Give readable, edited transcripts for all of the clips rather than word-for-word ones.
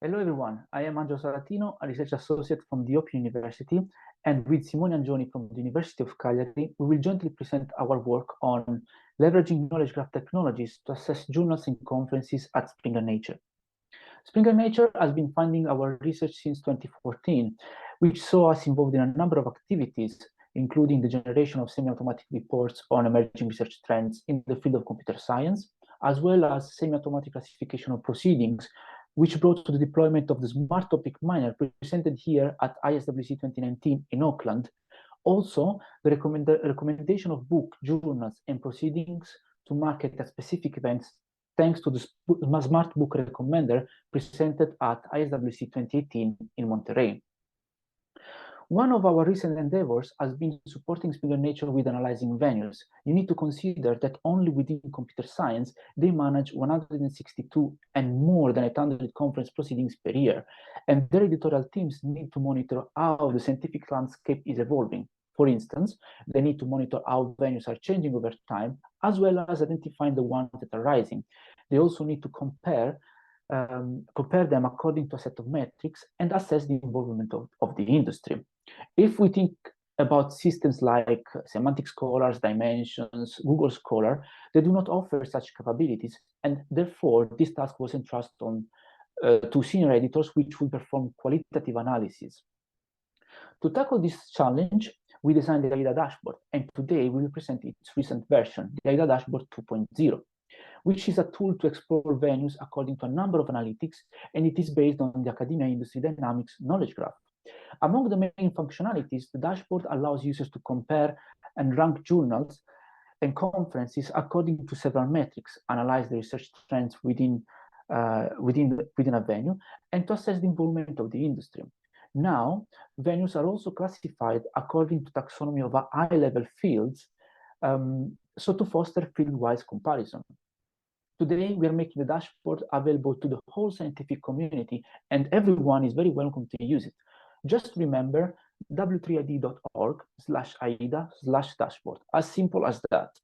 Hello everyone, I am Angelo Salatino, a research associate from the Open University, and with Simone Angioni from the University of Cagliari, we will jointly present our work on leveraging knowledge graph technologies to assess journals and conferences at Springer Nature. Springer Nature has been funding our research since 2014, which saw us involved in a number of activities, including the generation of semi-automatic reports on emerging research trends in the field of computer science, as well as semi-automatic classification of proceedings, which brought to the deployment of the Smart Topic Miner presented here at ISWC 2019 in Auckland. Also, the recommendation of book, journals, and proceedings to market at specific events, thanks to the Smart Book Recommender presented at ISWC 2018 in Monterey. One of our recent endeavors has been supporting Springer Nature with analyzing venues. You need to consider that only within computer science, they manage 162 and more than 800 conference proceedings per year. And their editorial teams need to monitor how the scientific landscape is evolving. For instance, they need to monitor how venues are changing over time, as well as identifying the ones that are rising. They also need to compare them according to a set of metrics and assess the involvement of the industry. If we think about systems like Semantic Scholars, Dimensions, Google Scholar, they do not offer such capabilities, and therefore this task was entrusted on to senior editors which will perform qualitative analysis. To tackle this challenge, we designed the AIDA Dashboard, and today we will present its recent version, the AIDA Dashboard 2.0. which is a tool to explore venues according to a number of analytics, and it is based on the academia industry dynamics knowledge graph. Among the main functionalities, the dashboard allows users to compare and rank journals and conferences according to several metrics, analyze the research trends within a venue, and to assess the involvement of the industry. Now, venues are also classified according to taxonomy of high-level fields, so to foster field-wise comparison. Today, we are making the dashboard available to the whole scientific community, and everyone is very welcome to use it. Just remember w3id.org/AIDA/dashboard, as simple as that.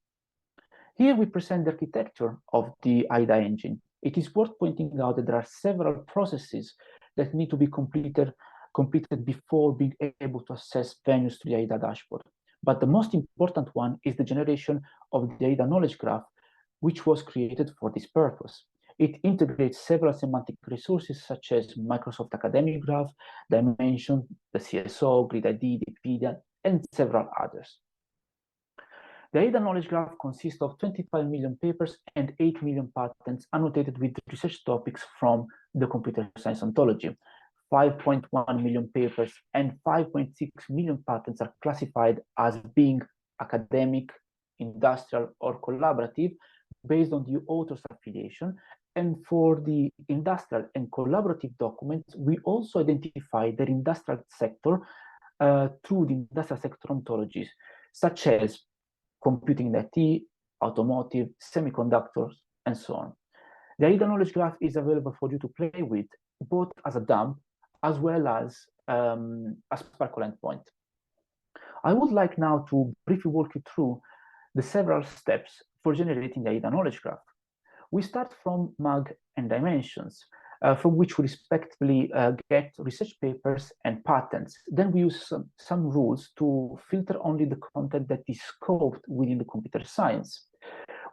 Here we present the architecture of the AIDA engine. It is worth pointing out that there are several processes that need to be completed before being able to assess venues to the AIDA dashboard. But the most important one is the generation of the AIDA knowledge graph, which was created for this purpose. It integrates several semantic resources such as Microsoft Academic Graph, Dimension, the CSO, Grid ID, DBpedia, and several others. The AIDA knowledge graph consists of 25 million papers and 8 million patents annotated with research topics from the computer science ontology. 5.1 million papers and 5.6 million patents are classified as being academic, industrial, or collaborative based on the author's affiliation. And for the industrial and collaborative documents, we also identify their industrial sector through the industrial sector ontologies, such as computing and IT, automotive, semiconductors, and so on. The AIDA knowledge graph is available for you to play with, both as a dump as well as a Sparkle endpoint. I would like now to briefly walk you through the several steps for generating the AIDA knowledge graph. We start from MAG and Dimensions, from which we respectively get research papers and patents. Then we use some rules to filter only the content that is scoped within the computer science.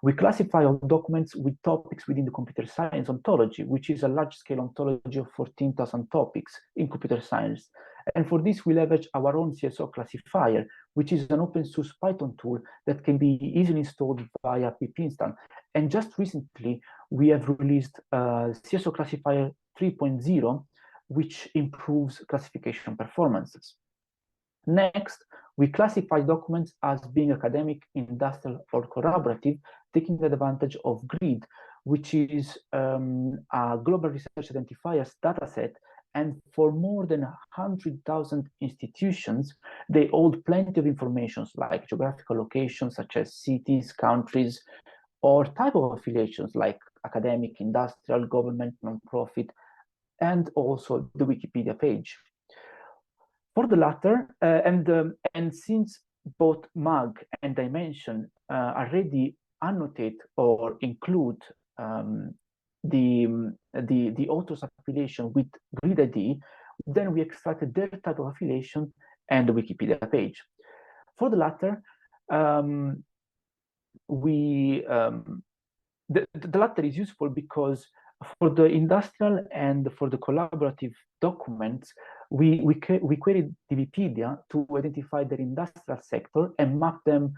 We classify our documents with topics within the computer science ontology, which is a large-scale ontology of 14,000 topics in computer science. And for this, we leverage our own CSO classifier, which is an open-source Python tool that can be easily installed via pip-install. And just recently, we have released CSO classifier 3.0, which improves classification performances. Next, we classify documents as being academic, industrial, or collaborative, taking advantage of GRID, which is a global research identifiers dataset. And for more than 100,000 institutions, they hold plenty of information like geographical locations, such as cities, countries, or type of affiliations like academic, industrial, government, non-profit, and also the Wikipedia page. For the latter, and since both MAG and Dimension already annotate or include the author's affiliation with grid ID, then we extracted their type of affiliation and the Wikipedia page. For the latter, the latter is useful because for the industrial and for the collaborative documents, we queried DBpedia to identify their industrial sector and map them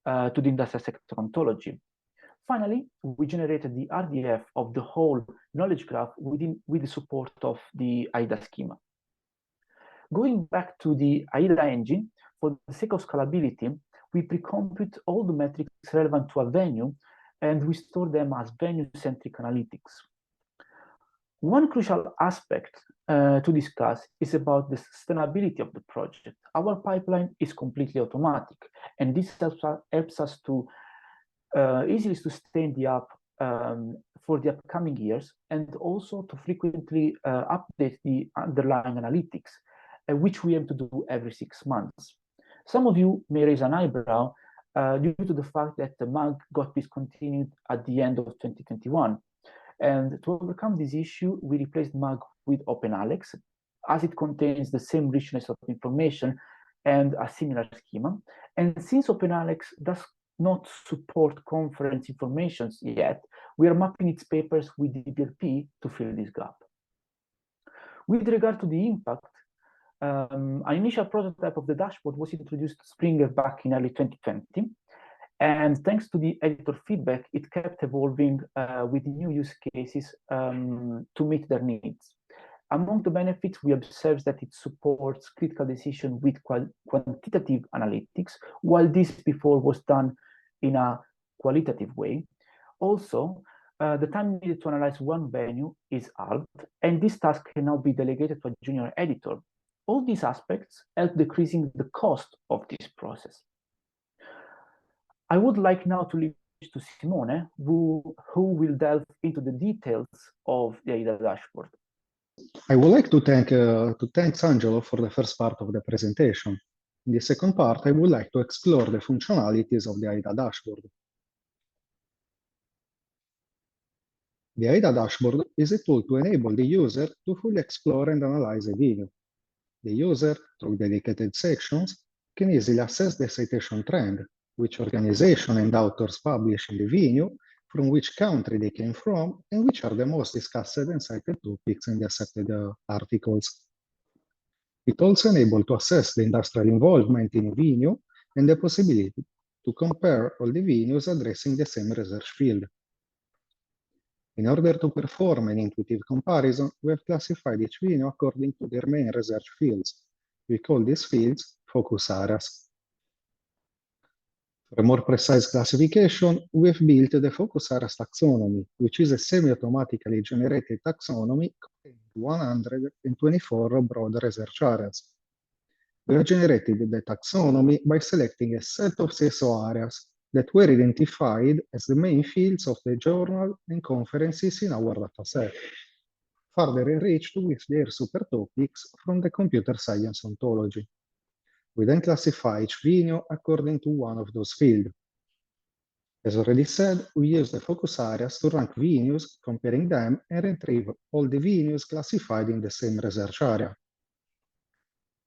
to the industrial sector ontology. Finally, we generated the RDF of the whole knowledge graph with the support of the AIDA schema. Going back to the AIDA engine, for the sake of scalability, we pre-compute all the metrics relevant to a venue, and we store them as venue-centric analytics. One crucial aspect to discuss is about the sustainability of the project. Our pipeline is completely automatic, and this helps us to easily sustain the app for the upcoming years, and also to frequently update the underlying analytics, which we aim to do every 6 months. Some of you may raise an eyebrow due to the fact that the MAG got discontinued at the end of 2021. And to overcome this issue, we replaced MAG with OpenAlex, as it contains the same richness of information and a similar schema. And since OpenAlex does not support conference information yet, we are mapping its papers with DBLP to fill this gap. With regard to the impact, an initial prototype of the dashboard was introduced to Springer back in early 2020. And thanks to the editor feedback, it kept evolving with new use cases to meet their needs. Among the benefits, we observed that it supports critical decision with quantitative analytics, while this before was done in a qualitative way. Also, the time needed to analyze one venue is halved, and this task can now be delegated to a junior editor. All these aspects help decreasing the cost of this process. I would like now to leave it to Simone, who will delve into the details of the AIDA dashboard. I would like to thank Angelo for the first part of the presentation. In the second part, I would like to explore the functionalities of the AIDA dashboard. The AIDA dashboard is a tool to enable the user to fully explore and analyze a venue. The user, through dedicated sections, can easily assess the citation trend, which organization and authors publish in the venue, from which country they came from, and which are the most discussed and cited topics in the accepted articles. It also enables to assess the industrial involvement in a venue and the possibility to compare all the venues addressing the same research field. In order to perform an intuitive comparison, we have classified each venue according to their main research fields. We call these fields focus areas. For a more precise classification, we have built the focus areas taxonomy, which is a semi-automatically generated taxonomy containing 124 broad research areas. We have generated the taxonomy by selecting a set of CSO areas that were identified as the main fields of the journal and conferences in our dataset, further enriched with their supertopics from the computer science ontology. We then classify each venue according to one of those fields. As already said, we use the focus areas to rank venues, comparing them, and retrieve all the venues classified in the same research area.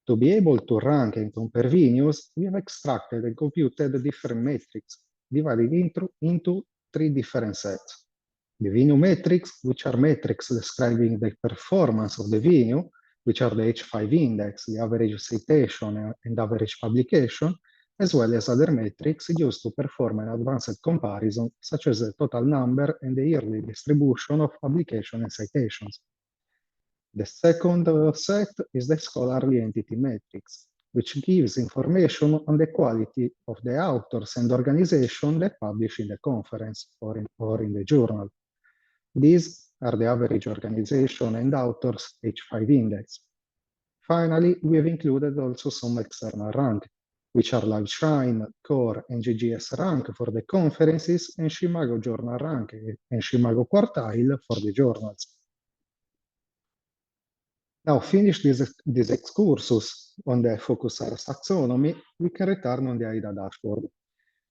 To be able to rank and compare venues, we have extracted and computed different metrics, divided into 3 different sets. The venue metrics, which are metrics describing the performance of the venue, which are the H5 index, the average citation, and average publication, as well as other metrics used to perform an advanced comparison, such as the total number and the yearly distribution of publication and citations. The second set is the scholarly entity metrics, which gives information on the quality of the authors and organizations that publish in the conference or in the journal. These are the average organization and authors H5 index. Finally, we have included also some external rank, which are LiveShine, Core, and GGS rank for the conferences, and Shimago Journal rank and Shimago Quartile for the journals. Now, finish this excursus on the focus areas taxonomy, we can return on the AIDA dashboard.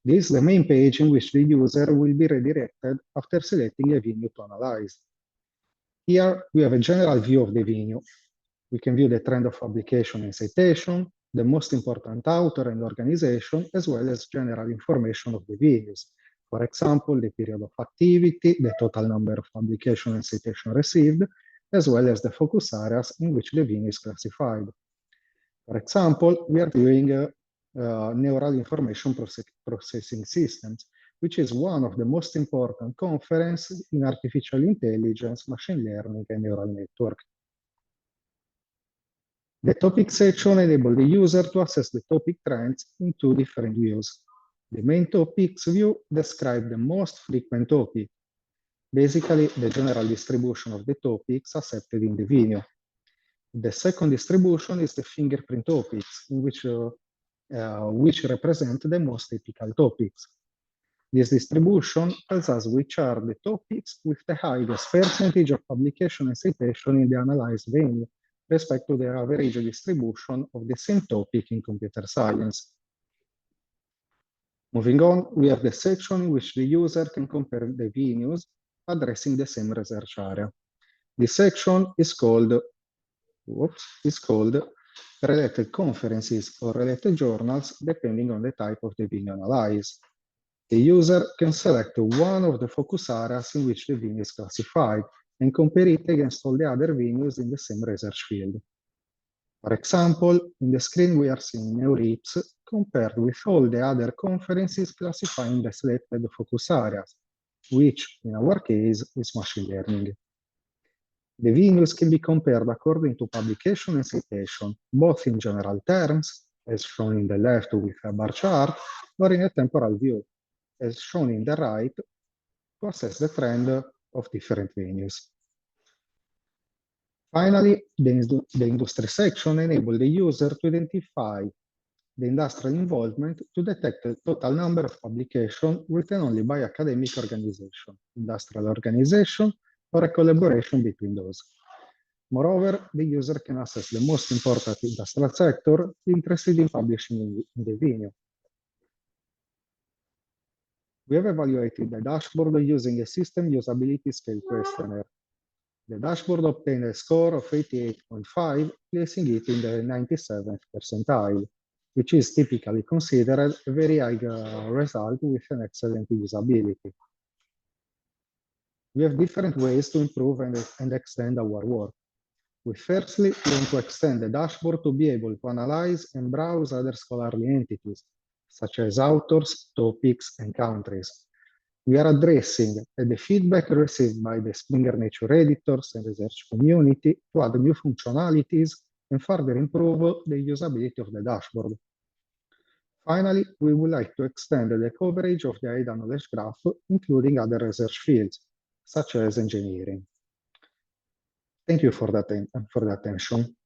This is the main page in which the user will be redirected after selecting a venue to analyze. Here we have a general view of the venue. We can view the trend of publication and citation, the most important author and organization, as well as general information of the venues. For example, the period of activity, the total number of publication and citation received, as well as the focus areas in which the venue is classified. For example, we are viewing neural information processing systems, which is one of the most important conferences in artificial intelligence, machine learning, and neural network. The topic section enables the user to access the topic trends in two different views. The main topics view describes the most frequent topic, basically the general distribution of the topics accepted in the venue. The second distribution is the fingerprint topics, in which represent the most typical topics. This distribution tells us which are the topics with the highest percentage of publication and citation in the analyzed venue, respect to the average distribution of the same topic in computer science. Moving on, we have the section in which the user can compare the venues addressing the same research area. This section is called related conferences or related journals, depending on the type of the venue analyzed. The user can select one of the focus areas in which the venue is classified and compare it against all the other venues in the same research field. For example, in the screen we are seeing NeurIPS compared with all the other conferences classifying the selected focus areas, which in our case is machine learning. The venues can be compared according to publication and citation, both in general terms, as shown in the left with a bar chart, or in a temporal view, as shown in the right, to assess the trend of different venues. Finally, the industry section enables the user to identify the industrial involvement to detect the total number of publications written only by academic organization, industrial organization, or a collaboration between those. Moreover, the user can access the most important industrial sector interested in publishing in the venue. We have evaluated the dashboard using a system usability scale questionnaire. The dashboard obtained a score of 88.5, placing it in the 97th percentile, which is typically considered a very high result with an excellent usability. We have different ways to improve and extend our work. We firstly want to extend the dashboard to be able to analyze and browse other scholarly entities, such as authors, topics, and countries. We are addressing the feedback received by the Springer Nature editors and research community to add new functionalities and further improve the usability of the dashboard. Finally, we would like to extend the coverage of the AIDA knowledge graph, including other research fields, such as engineering. Thank you for the attention.